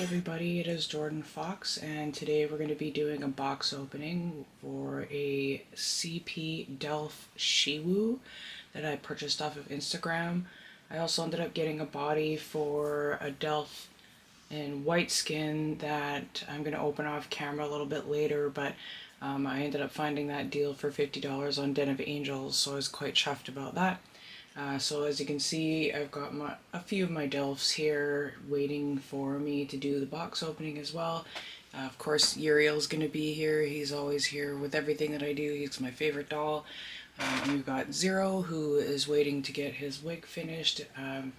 Everybody, it is Jordan Fox, and today we're going to be doing a box opening for a CP Delf Shiwoo that I purchased off of Instagram. I also ended up getting a body for a Delf in white skin that I'm going to open off camera a little bit later, but I ended up finding that deal for $50 on Den of Angels, so I was quite chuffed about that. So as you can see, I've got a few of my Delfs here waiting for me to do the box opening as well. Of course, Uriel's going to be here. He's always here with everything that I do. He's my favorite doll. We've got Zero, who is waiting to get his wig finished,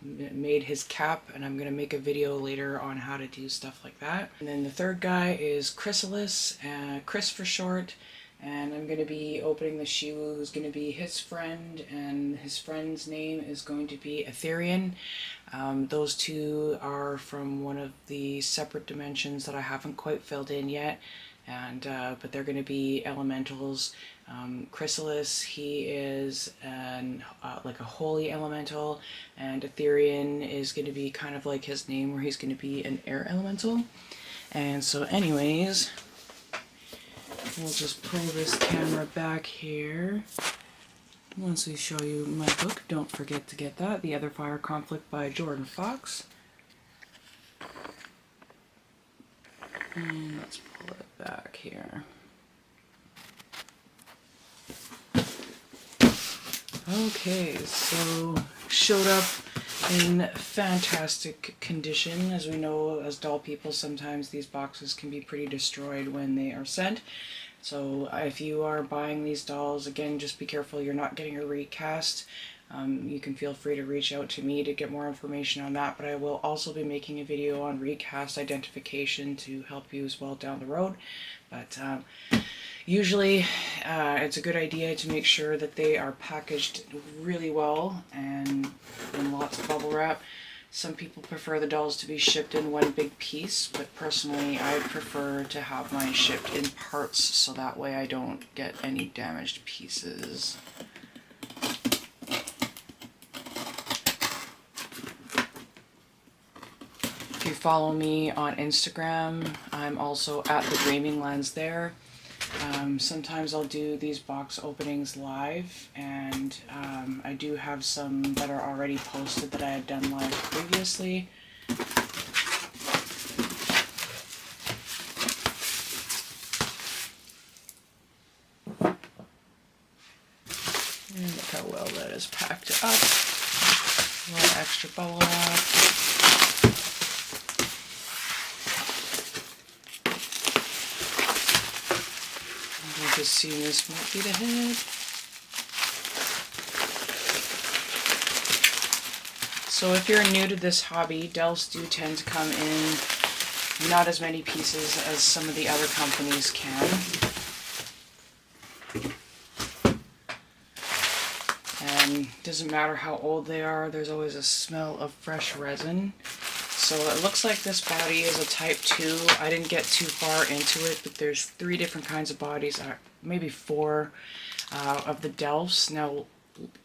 made his cap, and I'm going to make a video later on how to do stuff like that. And then the third guy is Chrysalis, Chris for short. And I'm going to be opening the Shiwoo, who's going to be his friend, and his friend's name is going to be Etherean. Those two are from one of the separate dimensions that I haven't quite filled in yet, and but they're going to be elementals. Chrysalis, he is like a holy elemental, and Etherean is going to be kind of like his name, where he's going to be an air elemental. And so anyways, we'll just pull this camera back here. Once we show you my book, don't forget to get that, The Other Fire Conflict by Jordan Fox. And let's pull it back here. Okay, so showed up in fantastic condition. As we know, as doll people, sometimes these boxes can be pretty destroyed when they are sent. So if you are buying these dolls, again, just be careful you're not getting a recast. You can feel free to reach out to me to get more information on that, but I will also be making a video on recast identification to help you as well down the road. But usually it's a good idea to make sure that they are packaged really well and in lots of bubble wrap. Some people prefer the dolls to be shipped in one big piece, but personally I prefer to have mine shipped in parts so that way I don't get any damaged pieces. If you follow me on Instagram, I'm also at The Dreaming Lens there. Sometimes I'll do these box openings live, and I do have some that are already posted that I had done live previously. And look how well that is packed up. A lot of extra bubble wrap. Just see, this might be the head. So if you're new to this hobby, Delfs do tend to come in not as many pieces as some of the other companies can. And it doesn't matter how old they are, there's always a smell of fresh resin. So it looks like this body is a type 2. I didn't get too far into it, but there's 3 different kinds of bodies, maybe 4 of the Delfs. Now,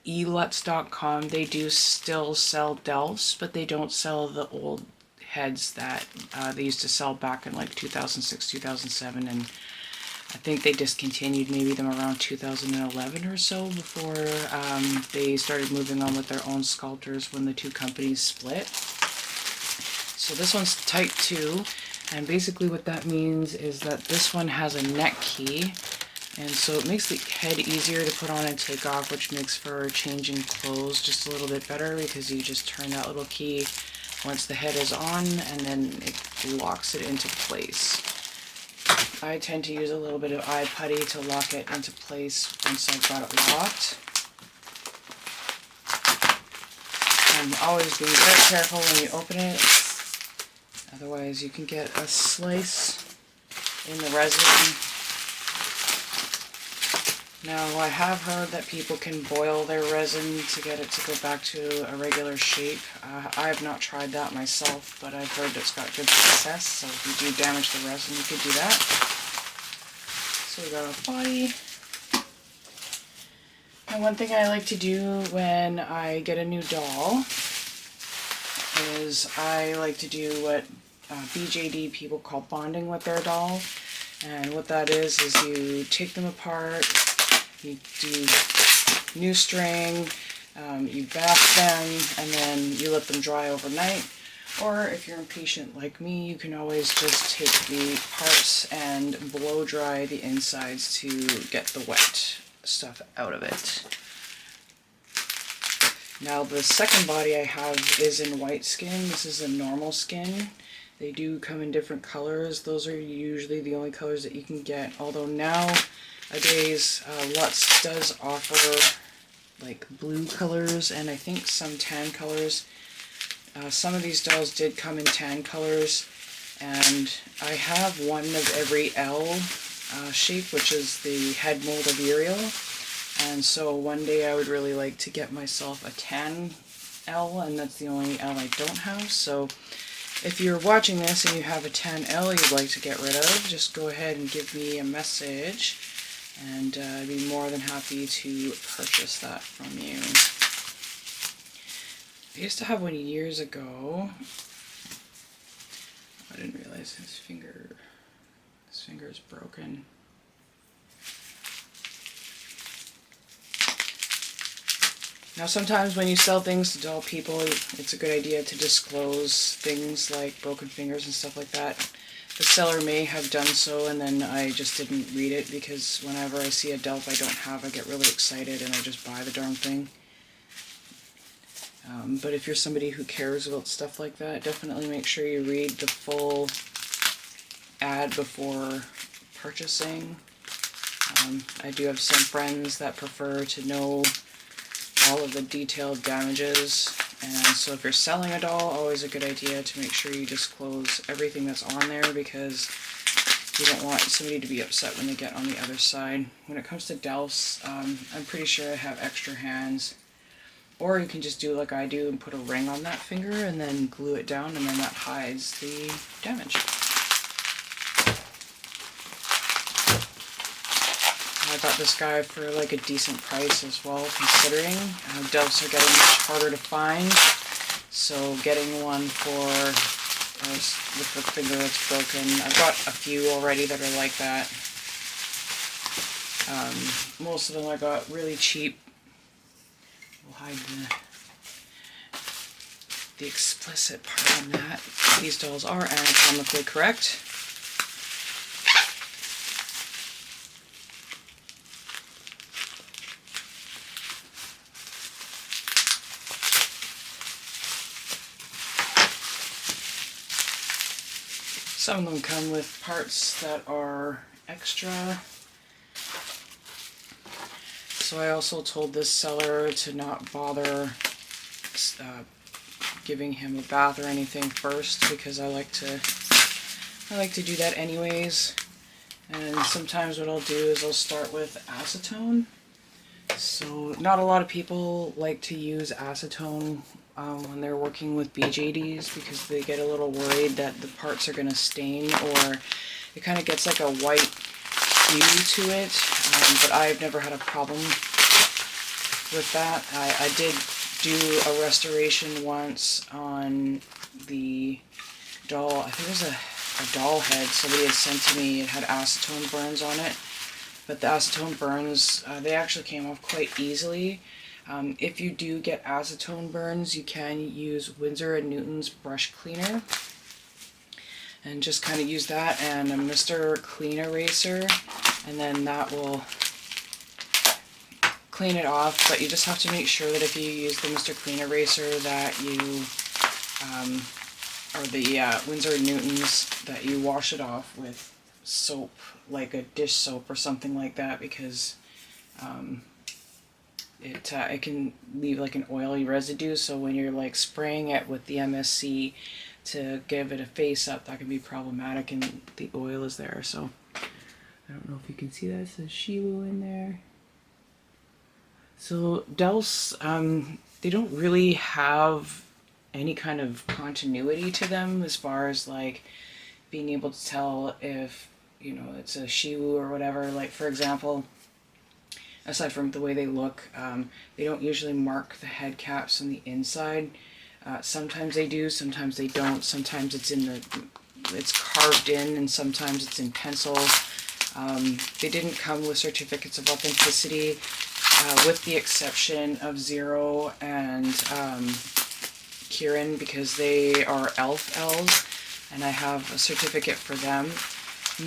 elutz.com, they do still sell Delfs, but they don't sell the old heads that they used to sell back in like 2006, 2007, and I think they discontinued maybe them around 2011 or so before they started moving on with their own sculptors when the two companies split. So this one's type 2, and basically what that means is that this one has a neck key, and so it makes the head easier to put on and take off, which makes for changing clothes just a little bit better, because you just turn that little key once the head is on, and then it locks it into place. I tend to use a little bit of eye putty to lock it into place once I've got it locked. And always be very careful when you open it. Otherwise you can get a slice in the resin. Now, I have heard that people can boil their resin to get it to go back to a regular shape. I have not tried that myself, but I've heard it's got good success, so if you do damage the resin, you could do that. So we got our body. And one thing I like to do when I get a new doll is I like to do what BJD people call bonding with their doll. And what that is you take them apart, you do new string, you bath them, and then you let them dry overnight. Or if you're impatient like me, you can always just take the parts and blow dry the insides to get the wet stuff out of it. Now the second body I have is in white skin. This is a normal skin. They do come in different colors. Those are usually the only colors that you can get, although nowadays Lutz does offer like blue colors and I think some tan colors. Some of these dolls did come in tan colors, and I have one of every L shape, which is the head mold of Uriel. And so one day I would really like to get myself a tan L, and that's the only L I don't have. So if you're watching this and you have a tan L you'd like to get rid of, just go ahead and give me a message, and I'd be more than happy to purchase that from you. I used to have one years ago. I didn't realize his finger is broken. Now sometimes when you sell things to doll people, it's a good idea to disclose things like broken fingers and stuff like that. The seller may have done so and then I just didn't read it, because whenever I see a Delf I don't have, I get really excited and I just buy the darn thing. But if you're somebody who cares about stuff like that, definitely make sure you read the full ad before purchasing. I do have some friends that prefer to know all of the detailed damages, and so if you're selling a doll, always a good idea to make sure you disclose everything that's on there, because you don't want somebody to be upset when they get on the other side. When it comes to Delfs, I'm pretty sure I have extra hands. Or you can just do like I do and put a ring on that finger and then glue it down, and then that hides the damage. I got this guy for like a decent price as well, considering Delfs are getting much harder to find. So getting one for with the finger that's broken, I've got a few already that are like that. Most of them I got really cheap. We'll hide the explicit part on that. These dolls are anatomically correct. Some of them come with parts that are extra. So I also told this seller to not bother giving him a bath or anything first, because I like to do that anyways. And sometimes what I'll do is I'll start with acetone. So not a lot of people like to use acetone when they're working with BJDs, because they get a little worried that the parts are going to stain, or it kind of gets like a white hue to it, but I've never had a problem with that. I did do a restoration once on the doll. I think it was a doll head somebody had sent to me. It had acetone burns on it, but the acetone burns, they actually came off quite easily. If you do get acetone burns, you can use Winsor & Newton's brush cleaner, and just kind of use that and a Mr. Clean Eraser, and then that will clean it off. But you just have to make sure that if you use the Mr. Clean Eraser that you, or the Winsor & Newton's, that you wash it off with soap, like a dish soap or something like that, because it can leave like an oily residue, so when you're like spraying it with the MSC to give it a face up, that can be problematic, and the oil is there. So I don't know if you can see that, it says Shiwoo in there. So Delfs, they don't really have any kind of continuity to them as far as like being able to tell if, you know, it's a Shiwoo or whatever. Like, for example, aside from the way they look, they don't usually mark the head caps on the inside. Sometimes they do, sometimes they don't. Sometimes it's carved in, and sometimes it's in pencil. They didn't come with certificates of authenticity, with the exception of Zero and Kieran, because they are elf elves, and I have a certificate for them.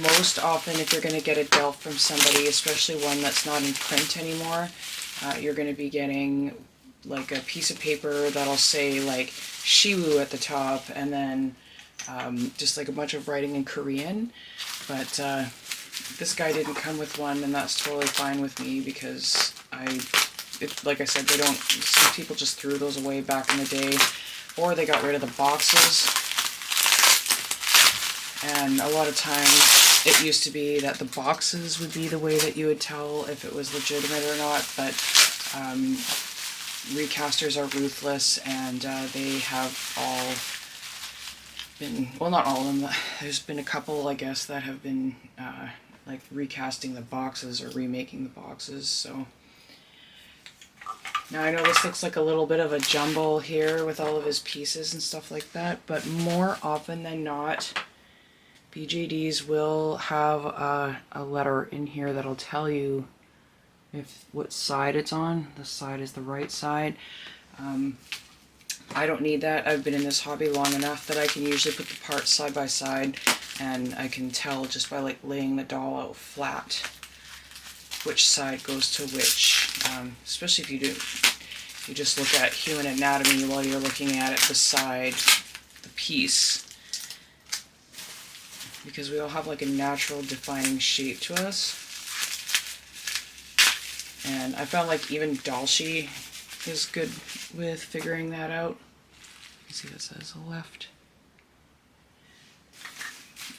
Most often, if you're going to get a Delf from somebody, especially one that's not in print anymore, you're going to be getting like a piece of paper that'll say like Shiwoo at the top, and then just like a bunch of writing in Korean. But this guy didn't come with one, and that's totally fine with me, because like I said, they don't, some people just threw those away back in the day, or they got rid of the boxes. And a lot of times it used to be that the boxes would be the way that you would tell if it was legitimate or not, but recasters are ruthless, and they have all been, well, not all of them, there's been a couple, I guess, that have been like recasting the boxes or remaking the boxes. So now I know this looks like a little bit of a jumble here with all of his pieces and stuff like that, but more often than not, BJDs will have a letter in here that'll tell you what side it's on. The side is the right side. I don't need that. I've been in this hobby long enough that I can usually put the parts side by side, and I can tell just by like laying the doll out flat which side goes to which. Especially if you just look at human anatomy while you're looking at it beside the piece, because we all have like a natural defining shape to us. And I found like even Dalshi is good with figuring that out. You can see that says left.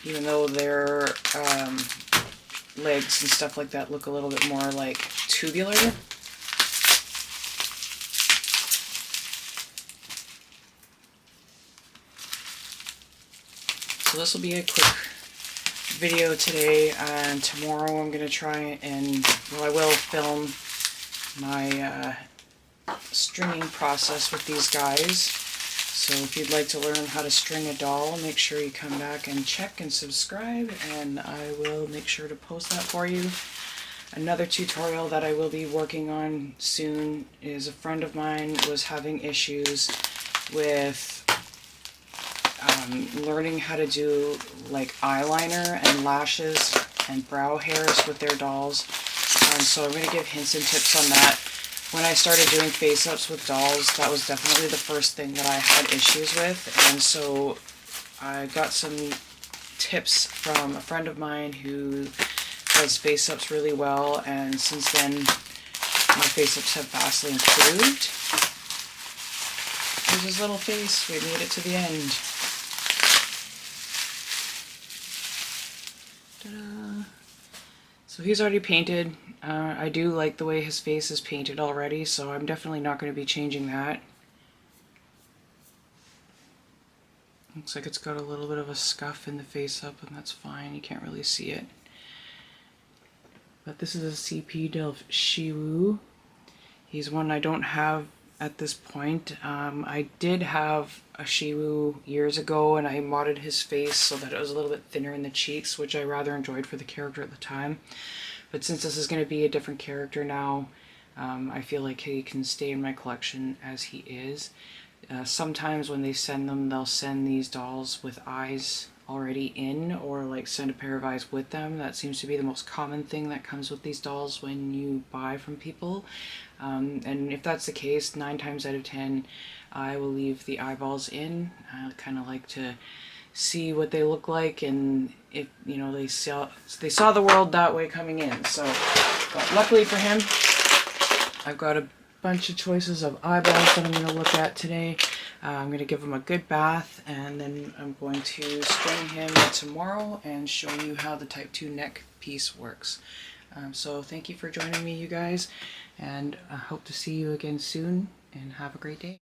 Even though their legs and stuff like that look a little bit more like tubular. So this will be a quick video today, and tomorrow I'm going to try and, well, I will film my stringing process with these guys. So if you'd like to learn how to string a doll, make sure you come back and check and subscribe, and I will make sure to post that for you. Another tutorial that I will be working on soon is a friend of mine was having issues with learning how to do like eyeliner and lashes and brow hairs with their dolls. So I'm going to give hints and tips on that. When I started doing face-ups with dolls, that was definitely the first thing that I had issues with, and so I got some tips from a friend of mine who does face-ups really well, and since then my face-ups have vastly improved. Here's his little face. We made it to the end. Ta-da! So he's already painted. I do like the way his face is painted already, so I'm definitely not going to be changing that. Looks like it's got a little bit of a scuff in the face-up, and that's fine. You can't really see it. But this is a CP Delf Shiwoo. He's one I don't have at this point. I did have a Shiwoo years ago, and I modded his face so that it was a little bit thinner in the cheeks, which I rather enjoyed for the character at the time. But since this is going to be a different character now, I feel like he can stay in my collection as he is. Sometimes when they send them, they'll send these dolls with eyes already in, or like send a pair of eyes with them. That seems to be the most common thing that comes with these dolls when you buy from people. And if that's the case, 9 times out of 10, I will leave the eyeballs in. I kind of like to see what they look like, and if, you know, they saw the world that way coming in. So, but luckily for him, I've got a bunch of choices of eyeballs that I'm going to look at today. I'm going to give him a good bath, and then I'm going to string him tomorrow and show you how the Type 2 neck piece works. So thank you for joining me, you guys, and I hope to see you again soon, and have a great day.